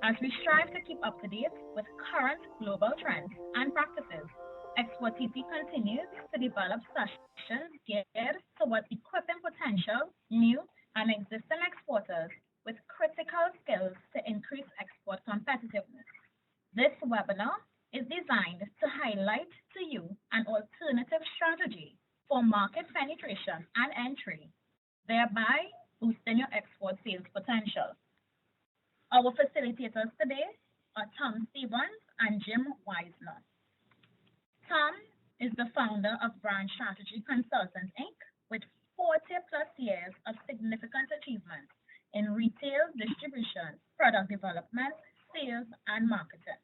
as we strive to keep up to date with current global trends and practices. Export TC continues to develop sessions geared towards equipping potential, new, and existing exporters with critical skills to increase export competitiveness. This webinar is designed to highlight to you an alternative strategy for market penetration and entry, thereby boosting your export sales potential. Our facilitators today are Tom Stevens and Jim Weisner. Tom is the founder of Brand Strategy Consultants, Inc., with 40 plus years of significant achievements in retail distribution, product development, sales, and marketing.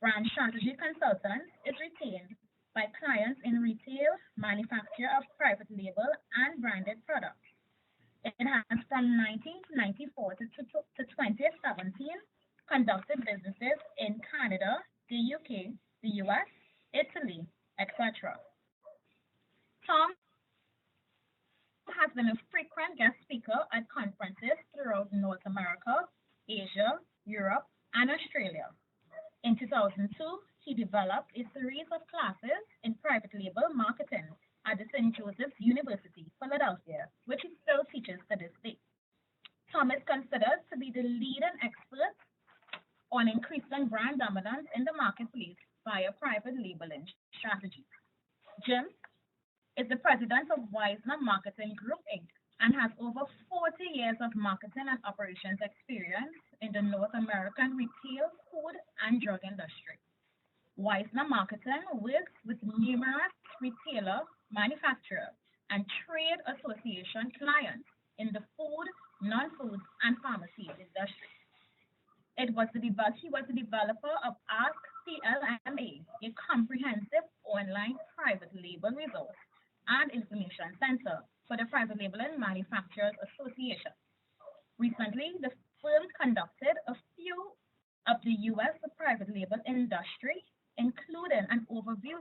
Brand Strategy Consultants is retained by clients in retail, manufacture of private label, and branded products. It has from 1994 to 2017 conducted businesses in Canada, the UK, the US, Italy, etc. Tom has been a frequent guest speaker at conferences throughout North America, Asia, Europe, and Australia. In 2002, he developed a series of classes in private label marketing at the St. Joseph's University, Philadelphia, which he still teaches to this day. Tom is considered to be the leading expert on increasing brand dominance in the marketplace via private labeling strategies. Jim is the president of Weisner Marketing Group, Inc., and has over 40 years of marketing and operations experience in the North American retail, food, and drug industry. Weisner Marketing works with numerous retailer, manufacturer, and trade association clients in the food, non-food, and pharmacy industry. He was the developer of Ask CLMA, a comprehensive online private label resource and information center for the Private Labeling Manufacturers Association. Recently, the firm conducted a few of the U.S. private label industry, including an overview,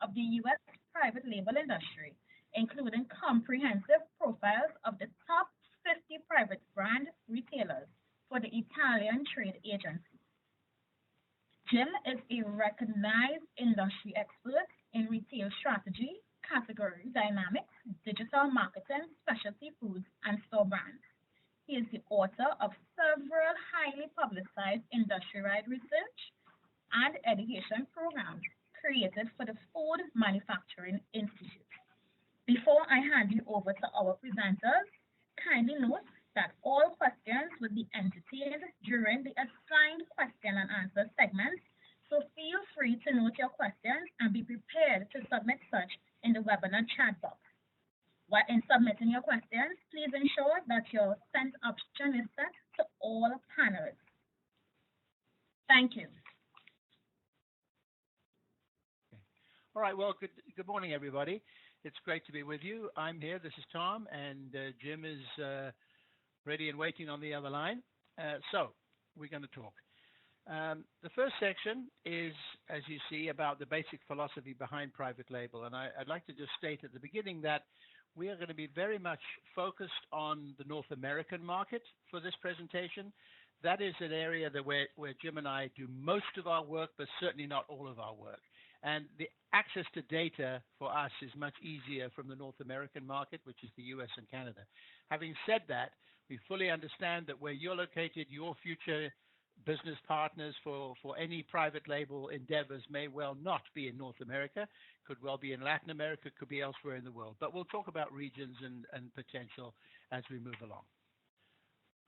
of the U.S. private label industry, including comprehensive profiles of the top 50 private brand retailers for the Italian Trade Agency. Jim is a recognized industry expert in retail strategy, category dynamics, digital marketing, specialty foods, and store brands. He is the author of several highly publicized industry-wide research and education programs created for the Food Manufacturing Institute. Before I hand you over to our presenters, kindly note that all questions will be entertained during the assigned question and answer segment, so feel free to note your questions and be prepared to submit such in the webinar chat box. While in submitting your questions, please ensure that your send option is set to all panelists. Thank you. Okay. All right, well, good morning, everybody. It's great to be with you. I'm here, this is Tom, and Jim is ready and waiting on the other line. So we're going to talk. The first section is, as you see, about the basic philosophy behind private label. And I'd like to just state at the beginning that we are going to be very much focused on the North American market for this presentation. That is an area that where Jim and I do most of our work, but certainly not all of our work. And the access to data for us is much easier from the North American market, which is the US and Canada. Having said that, we fully understand that where you're located, your future business partners for any private label endeavors may well not be in North America, could well be in Latin America, could be elsewhere in the world. But we'll talk about regions and potential as we move along.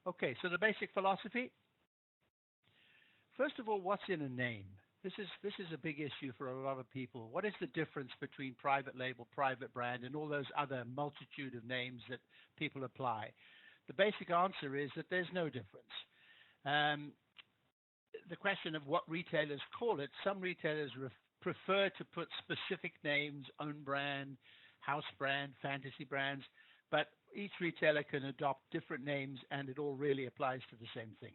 Okay, so the basic philosophy. First of all, what's in a name? This is a big issue for a lot of people. What is the difference between private label, private brand, and all those other multitude of names that people apply? The basic answer is that there's no difference. The question of what retailers call it, some retailers prefer to put specific names, own brand, house brand, fantasy brands, but each retailer can adopt different names and it all really applies to the same thing.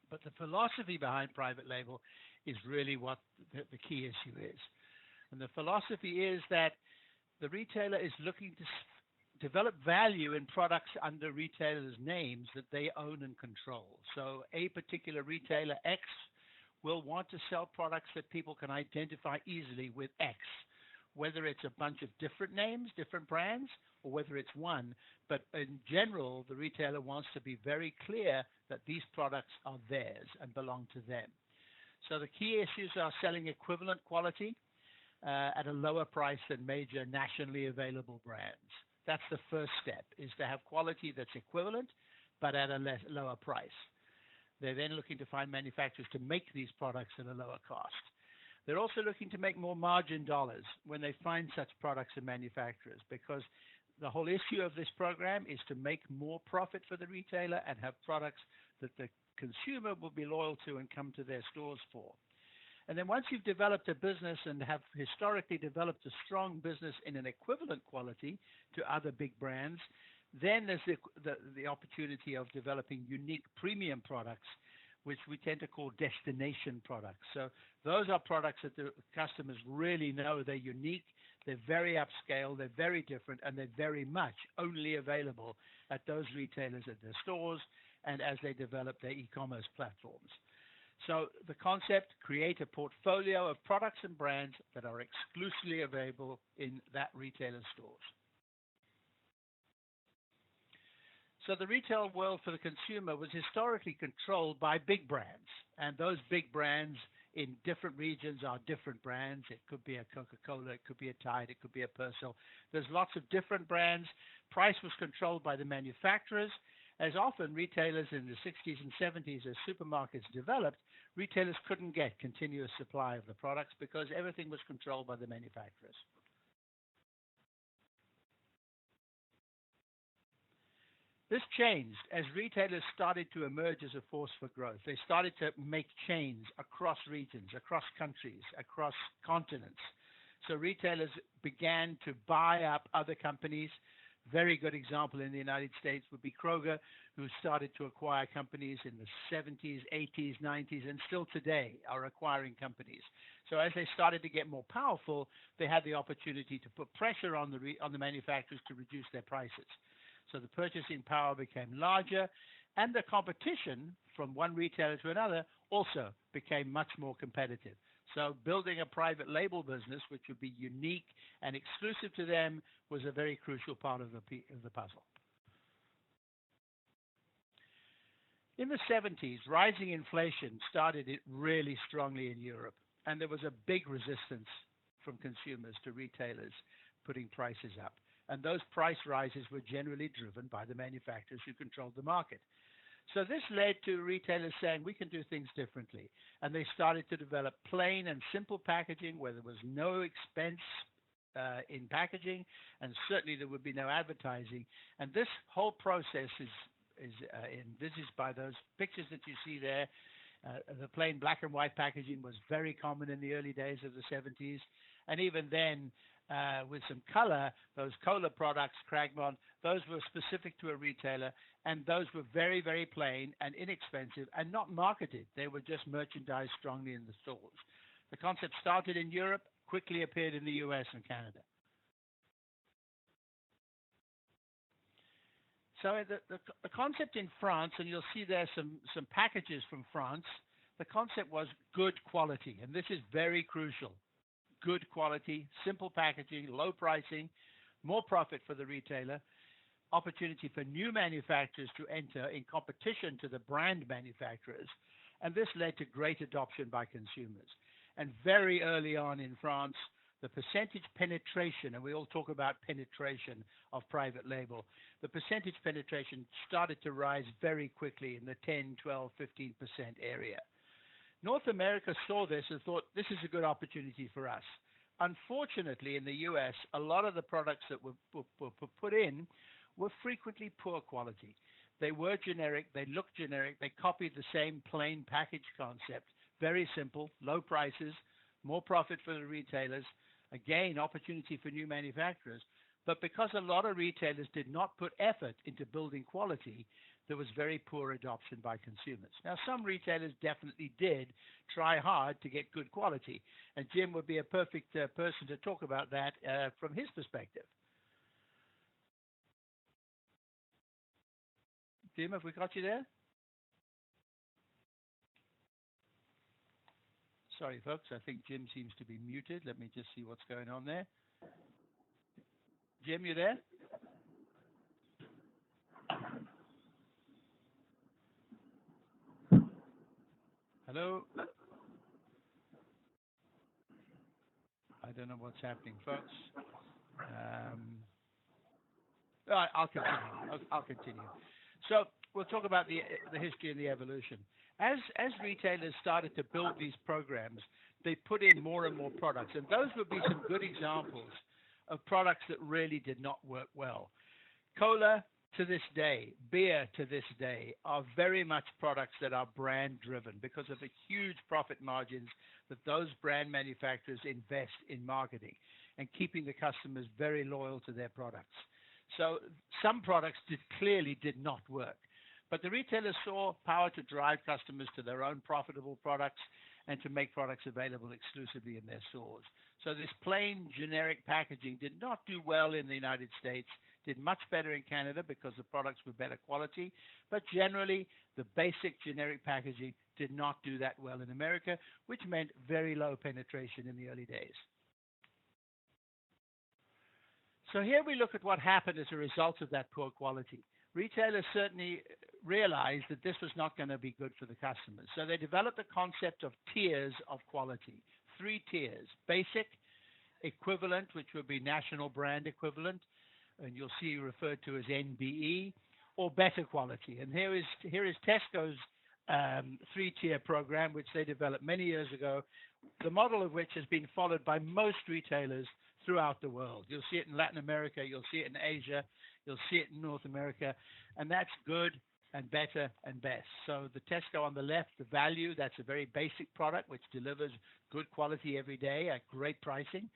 But the philosophy behind private label is really what the key issue is. And the philosophy is that the retailer is looking to develop value in products under retailers' names that they own and control. So a particular retailer X will want to sell products that people can identify easily with X, whether it's a bunch of different names, different brands, or whether it's one. But in general, the retailer wants to be very clear that these products are theirs and belong to them. So the key issues are selling equivalent quality at a lower price than major nationally available brands. That's the first step, is to have quality that's equivalent, but at a lower price. They're then looking to find manufacturers to make these products at a lower cost. They're also looking to make more margin dollars when they find such products and manufacturers, because the whole issue of this program is to make more profit for the retailer and have products that the consumer will be loyal to and come to their stores for. And then once you've developed a business and have historically developed a strong business in an equivalent quality to other big brands, then there's the opportunity of developing unique premium products, which we tend to call destination products. So those are products that the customers really know they're unique, they're very upscale, they're very different, and they're very much only available at those retailers at their stores and as they develop their e-commerce platforms. So the concept, create a portfolio of products and brands that are exclusively available in that retailer's stores. So the retail world for the consumer was historically controlled by big brands, and those big brands in different regions are different brands. It could be a Coca-Cola, it could be a Tide, it could be a Persil. There's lots of different brands. Price was controlled by the manufacturers. As often retailers in the 60s and 70s, as supermarkets developed, retailers couldn't get continuous supply of the products because everything was controlled by the manufacturers. This changed as retailers started to emerge as a force for growth. They started to make chains across regions, across countries, across continents. So retailers began to buy up other companies. Very good example in the United States would be Kroger, who started to acquire companies in the 70s, 80s, 90s, and still today are acquiring companies. So as they started to get more powerful, they had the opportunity to put pressure on the manufacturers to reduce their prices. So the purchasing power became larger, and the competition from one retailer to another also became much more competitive. So building a private label business, which would be unique and exclusive to them, was a very crucial part of the puzzle. In the 70s, rising inflation started it really strongly in Europe, and there was a big resistance from consumers to retailers putting prices up. And those price rises were generally driven by the manufacturers who controlled the market. So this led to retailers saying, we can do things differently. And they started to develop plain and simple packaging where there was no expense in packaging, and certainly there would be no advertising. And this whole process is envisaged by those pictures that you see there. The plain black and white packaging was very common in the early days of the 70s. And even then, with some color, those cola products, Cragmont, those were specific to a retailer, and those were very, very plain and inexpensive and not marketed. They were just merchandised strongly in the stores. The concept started in Europe, quickly appeared in the US and Canada. So the concept in France, and you'll see there some packages from France, the concept was good quality, and this is very crucial. Good quality, simple packaging, low pricing, more profit for the retailer, opportunity for new manufacturers to enter in competition to the brand manufacturers, and this led to great adoption by consumers. And very early on in France, the percentage penetration, and we all talk about penetration of private label, the percentage penetration started to rise very quickly in the 10, 12, 15% area. North America saw this and thought, this is a good opportunity for us. Unfortunately, in the US, a lot of the products that were put in were frequently poor quality. They were generic, they looked generic, they copied the same plain package concept. Very simple, low prices, more profit for the retailers, again, opportunity for new manufacturers. But because a lot of retailers did not put effort into building quality, there was very poor adoption by consumers. Now, some retailers definitely did try hard to get good quality, and Jim would be a perfect person to talk about that from his perspective. Jim, have we got you there? Sorry, folks. I think Jim seems to be muted. Let me just see what's going on there. Jim, you there? Hello? I don't know what's happening, folks. All right, I'll continue. I'll continue. So we'll talk about the history and the evolution. As retailers started to build these programs, they put in more and more products, and those would be some good examples of products that really did not work well. Cola to this day, beer to this day, are very much products that are brand driven because of the huge profit margins that those brand manufacturers invest in marketing and keeping the customers very loyal to their products. So some products clearly did not work. But the retailers saw power to drive customers to their own profitable products and to make products available exclusively in their stores. So this plain generic packaging did not do well in the United States, did much better in Canada because the products were better quality, but generally the basic generic packaging did not do that well in America, which meant very low penetration in the early days. So here we look at what happened as a result of that poor quality. Retailers certainly realized that this was not going to be good for the customers. So they developed the concept of tiers of quality, 3 tiers: basic, equivalent, which would be national brand equivalent, and you'll see referred to as NBE, or better quality. And here is Tesco's 3-tier program, which they developed many years ago, the model of which has been followed by most retailers throughout the world. You'll see it in Latin America, you'll see it in Asia, you'll see it in North America, and that's good and better and best. So the Tesco on the left, the value, that's a very basic product which delivers good quality every day at great pricing.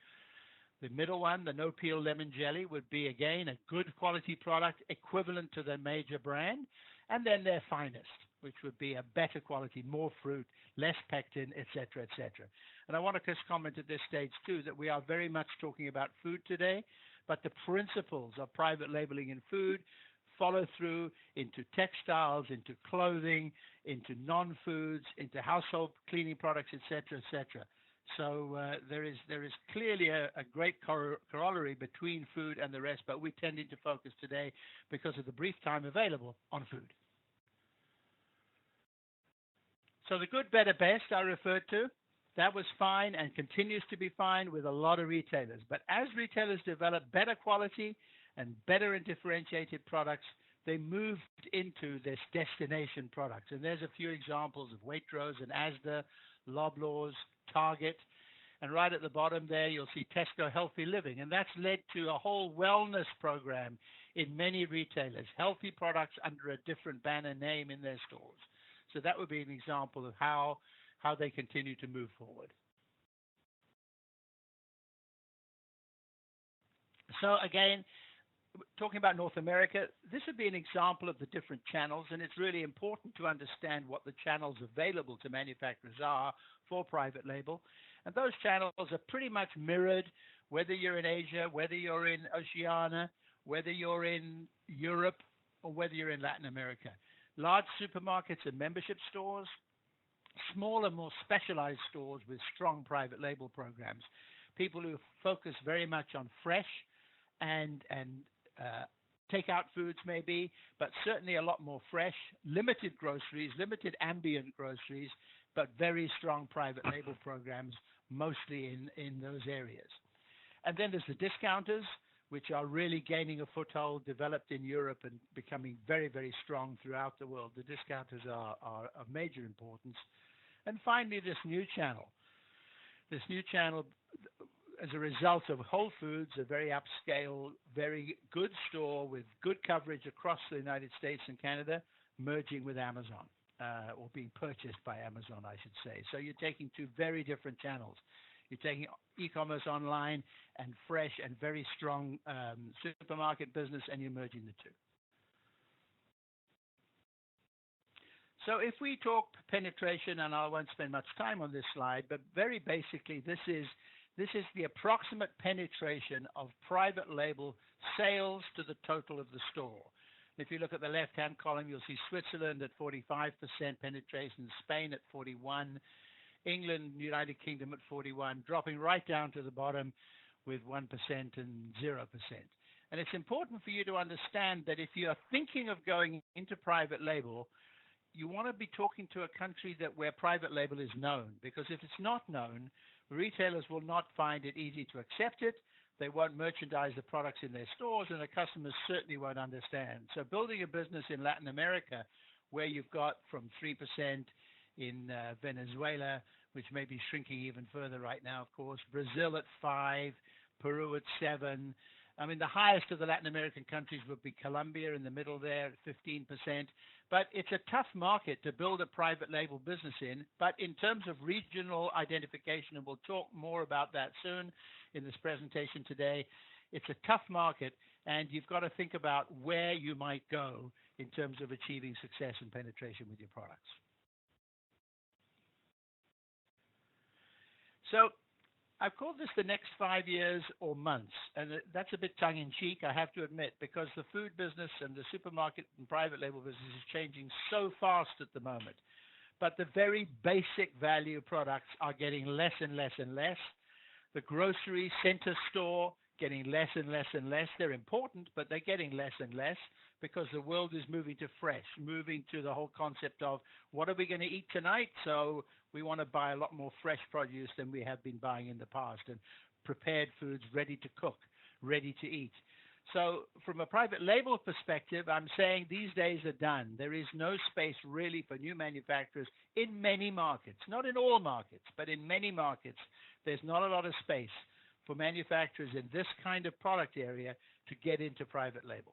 The middle one, the no peel lemon jelly, would be again a good quality product equivalent to the major brand, and then their finest, which would be a better quality, more fruit, less pectin, etc., etc. And I want to just comment at this stage too that we are very much talking about food today, but the principles of private labeling in food follow through into textiles, into clothing, into non-foods, into household cleaning products, etc., etc. So there is clearly a great corollary between food and the rest, but we're tending to focus today because of the brief time available on food. So the good, better, best I referred to, that was fine and continues to be fine with a lot of retailers. But as retailers develop better quality and better and differentiated products, they moved into this destination products. And there's a few examples of Waitrose and Asda, Loblaws, Target. And right at the bottom there, you'll see Tesco Healthy Living. And that's led to a whole wellness program in many retailers, healthy products under a different banner name in their stores. So that would be an example of how they continue to move forward. So again, talking about North America, this would be an example of the different channels, and it's really important to understand what the channels available to manufacturers are for private label. And those channels are pretty much mirrored, whether you're in Asia, whether you're in Oceania, whether you're in Europe, or whether you're in Latin America. Large supermarkets and membership stores, smaller, more specialized stores with strong private label programs, people who focus very much on fresh and takeout foods maybe, but certainly a lot more fresh, limited groceries, limited ambient groceries, but very strong private label programs, mostly in those areas. And then there's the discounters, which are really gaining a foothold, developed in Europe and becoming very, very strong throughout the world. The discounters are of major importance. And finally, this new channel. This new channel, as a result of Whole Foods, a very upscale, very good store with good coverage across the United States and Canada, merging with Amazon, or being purchased by Amazon, I should say. So you're taking 2 very different channels. You're taking e-commerce online and fresh and very strong supermarket business, and you're merging the 2. So if we talk penetration, and I won't spend much time on this slide, but very basically this is the approximate penetration of private label sales to the total of the store. If you look at the left-hand column, you'll see Switzerland at 45% penetration, Spain at 41, England, United Kingdom at 41, dropping right down to the bottom with 1% and 0%. And it's important for you to understand that if you're thinking of going into private label, you want to be talking to a country where private label is known, because if it's not known, retailers will not find it easy to accept it. They won't merchandise the products in their stores, and the customers certainly won't understand. So building a business in Latin America, where you've got from 3% in Venezuela, which may be shrinking even further right now, of course, Brazil at 5%, Peru at 7%. I mean, the highest of the Latin American countries would be Colombia in the middle there at 15%. But it's a tough market to build a private label business in. But in terms of regional identification, and we'll talk more about that soon in this presentation today, it's a tough market, and you've got to think about where you might go in terms of achieving success and penetration with your products. So I've called this the next 5 years or months, and that's a bit tongue-in-cheek, I have to admit, because the food business and the supermarket and private label business is changing so fast at the moment. But the very basic value products are getting less and less and less. The grocery center store getting less and less and less. They're important, but they're getting less and less because the world is moving to fresh, moving to the whole concept of what are we going to eat tonight? So we want to buy a lot more fresh produce than we have been buying in the past, and prepared foods ready to cook, ready to eat. So from a private label perspective, I'm saying these days are done. There is no space really for new manufacturers in many markets, not in all markets, but in many markets. There's not a lot of space for manufacturers in this kind of product area to get into private label.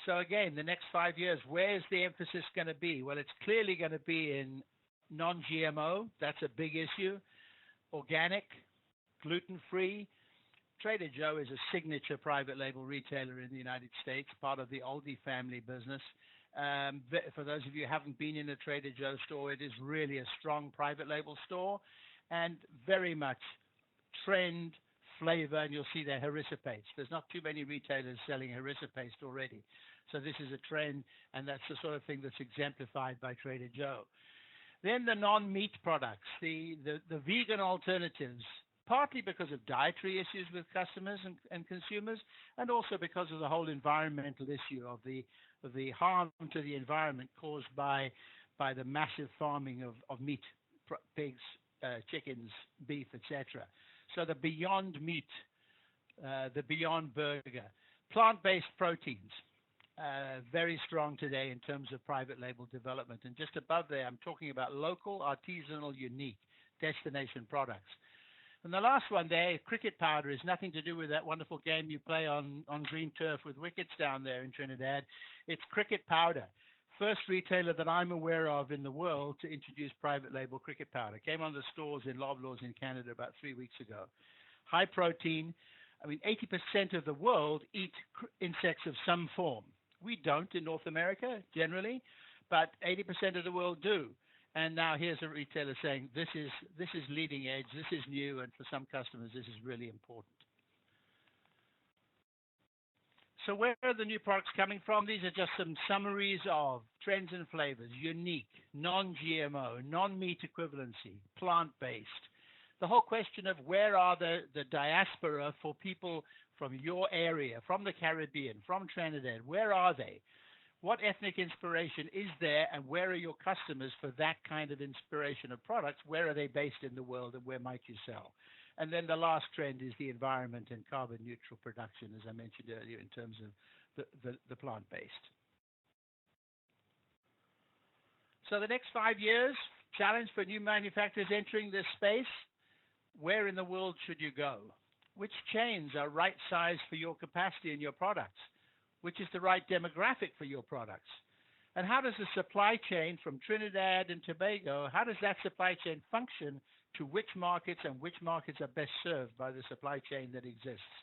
So again, the next 5 years, where's the emphasis going to be? Well, it's clearly going to be in non-GMO. That's a big issue. Organic, gluten-free. Trader Joe is a signature private label retailer in the United States, part of the Aldi family business. For those of you who haven't been in a Trader Joe store, it is really a strong private label store, and very much trend, flavor, and you'll see their harissa paste. There's not too many retailers selling harissa paste already. So this is a trend, and that's the sort of thing that's exemplified by Trader Joe. Then the non-meat products, the vegan alternatives, partly because of dietary issues with customers and consumers, and also because of the whole environmental issue of the harm to the environment caused by the massive farming of meat, pigs, chickens, beef, etc. So the Beyond Meat, the Beyond Burger, plant-based proteins, very strong today in terms of private label development. And just above there, I'm talking about local, artisanal, unique destination products. And the last one there, cricket powder, is nothing to do with that wonderful game you play on green turf with wickets down there in Trinidad. It's cricket powder. First retailer that I'm aware of in the world to introduce private label cricket powder. Came on the stores in Loblaws in Canada about 3 weeks ago. High protein. I mean, 80% of the world eat insects of some form. We don't in North America, generally, but 80% of the world do. And now here's a retailer saying, this is leading edge, this is new, and for some customers, this is really important. So where are the new products coming from? These are just some summaries of trends and flavors: unique, non-GMO, non-meat equivalency, plant-based. The whole question of where are the diaspora for people from your area, from the Caribbean, from Trinidad, where are they? What ethnic inspiration is there, and where are your customers for that kind of inspiration of products? Where are they based in the world, and where might you sell? And then the last trend is the environment and carbon neutral production, as I mentioned earlier, in terms of the plant-based. So the next 5 years, challenge for new manufacturers entering this space: where in the world should you go? Which chains are right sized for your capacity and your products? Which is the right demographic for your products? And how does the supply chain from Trinidad and Tobago, how does that supply chain function to which markets, and which markets are best served by the supply chain that exists?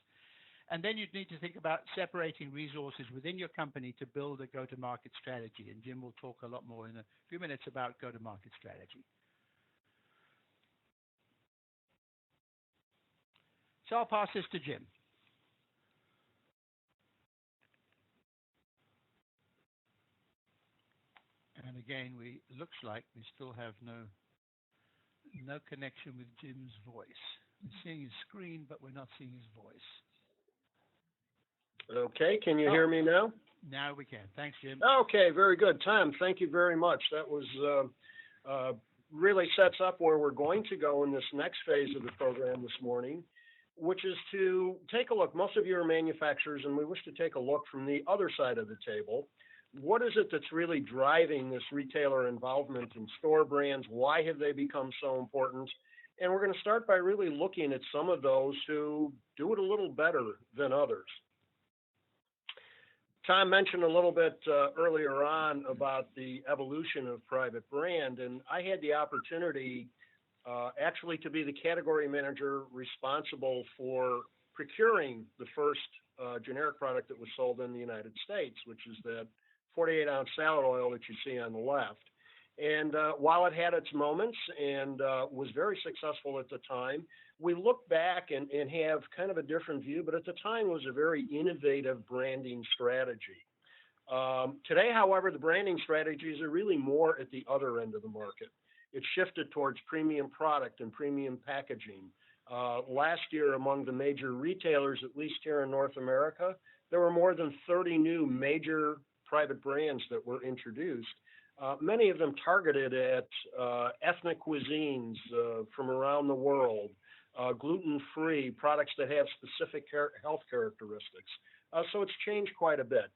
And then you'd need to think about separating resources within your company to build a go-to-market strategy. And Jim will talk a lot more in a few minutes about go-to-market strategy. So I'll pass this to Jim. again, looks like we still have no connection with Jim's voice. We're seeing his screen, but we're not seeing his voice. Okay, can you hear me now? Now we can. Thanks, Jim. Okay, very good. Tom, thank you very much. That was really sets up where we're going to go in this next phase of the program this morning, which is to take a look. Most of you are manufacturers, and we wish to take a look from the other side of the table. What is it that's really driving this retailer involvement in store brands? Why have they become so important? And we're going to start by really looking at some of those who do it a little better than others. Tom mentioned a little bit earlier on about the evolution of private brand, and I had the opportunity actually to be the category manager responsible for procuring the first generic product that was sold in the United States, which is that 48-ounce salad oil that you see on the left. And while it had its moments and was very successful at the time, we look back and have kind of a different view, but at the time it was a very innovative branding strategy. Today, however, the branding strategies are really more at the other end of the market. It's shifted towards premium product and premium packaging. Last year, among the major retailers, at least here in North America, there were more than 30 new major private brands that were introduced. Many of them targeted at ethnic cuisines from around the world, gluten-free products that have specific health characteristics. So it's changed quite a bit.